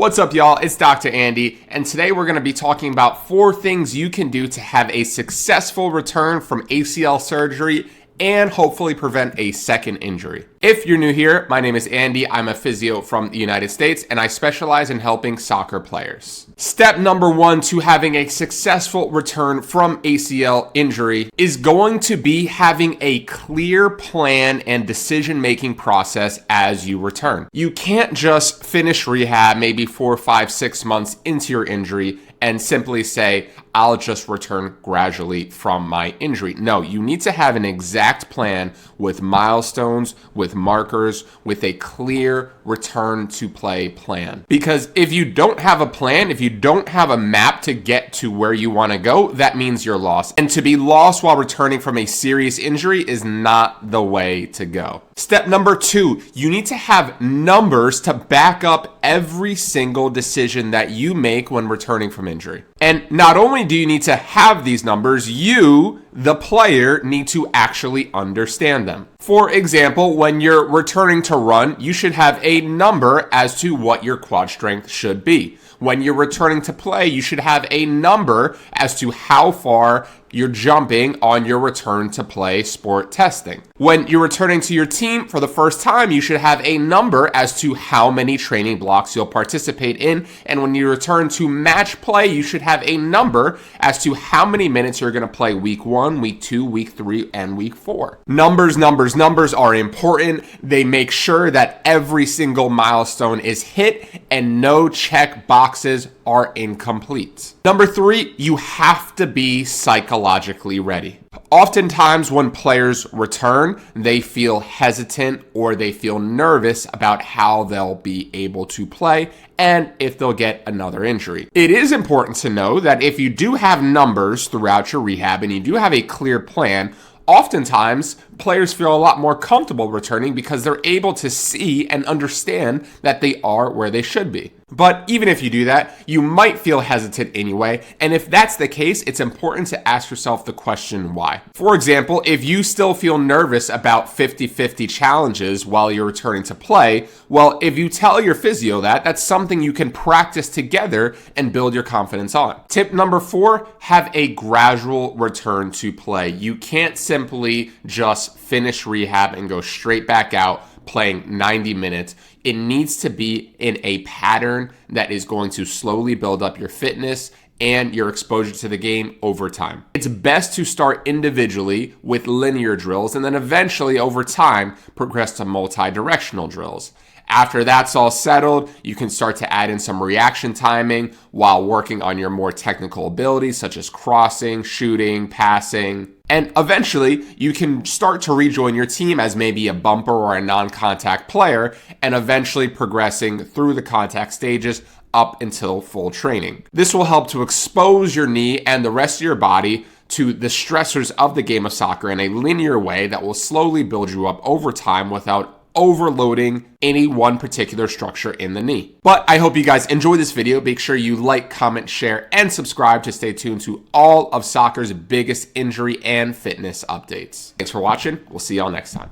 What's up, y'all? It's Dr. Andy, and today we're going to be talking about 4 things you can do to have a successful return from ACL surgery and hopefully prevent a second injury. If you're new here, my name is Andy. I'm a physio from the United States, and I specialize in helping soccer players. Step number 1 to having a successful return from ACL injury is going to be having a clear plan and decision-making process as you return. You can't just finish rehab maybe 4, 5, 6 months into your injury and simply say, I'll just return gradually from my injury. No, you need to have an exact plan with milestones, with markers, with a clear return to play plan. Because if you don't have a plan, if you don't have a map to get to where you want to go, that means you're lost. And to be lost while returning from a serious injury is not the way to go. Step number 2, you need to have numbers to back up every single decision that you make when returning from injury. And not only do you need to have these numbers, you, the player, need to actually understand them. For example, when you're returning to run, you should have a number as to what your quad strength should be. When you're returning to play, you should have a number as to how far you're jumping on your return to play sport testing. When you're returning to your team for the first time, you should have a number as to how many training blocks you'll participate in. And when you return to match play, you should have a number as to how many minutes you're going to play week 1, week 2, week 3, and week 4. Numbers are important. They make sure that every single milestone is hit and no check boxes are incomplete. Number 3, you have to be psychologically ready. Oftentimes when players return, they feel hesitant or they feel nervous about how they'll be able to play and if they'll get another injury. It is important to know that if you do have numbers throughout your rehab and you do have a clear plan, oftentimes, players feel a lot more comfortable returning because they're able to see and understand that they are where they should be. But even if you do that, you might feel hesitant anyway, and if that's the case, it's important to ask yourself the question why. For example, if you still feel nervous about 50-50 challenges while you're returning to play, well, if you tell your physio that, that's something you can practice together and build your confidence on. Tip number 4, have a gradual return to play. You can't simply just finish rehab and go straight back out playing 90 minutes. It needs to be in a pattern that is going to slowly build up your fitness and your exposure to the game over time. It's best to start individually with linear drills and then eventually over time progress to multi-directional drills. After that's all settled, you can start to add in some reaction timing while working on your more technical abilities such as crossing, shooting, passing. And eventually, you can start to rejoin your team as maybe a bumper or a non-contact player and eventually progressing through the contact stages up until full training. This will help to expose your knee and the rest of your body to the stressors of the game of soccer in a linear way that will slowly build you up over time without overloading any one particular structure in the knee. But I hope you guys enjoy this video. Make sure you like, comment, share, and subscribe to stay tuned to all of soccer's biggest injury and fitness updates. Thanks for watching. We'll see y'all next time.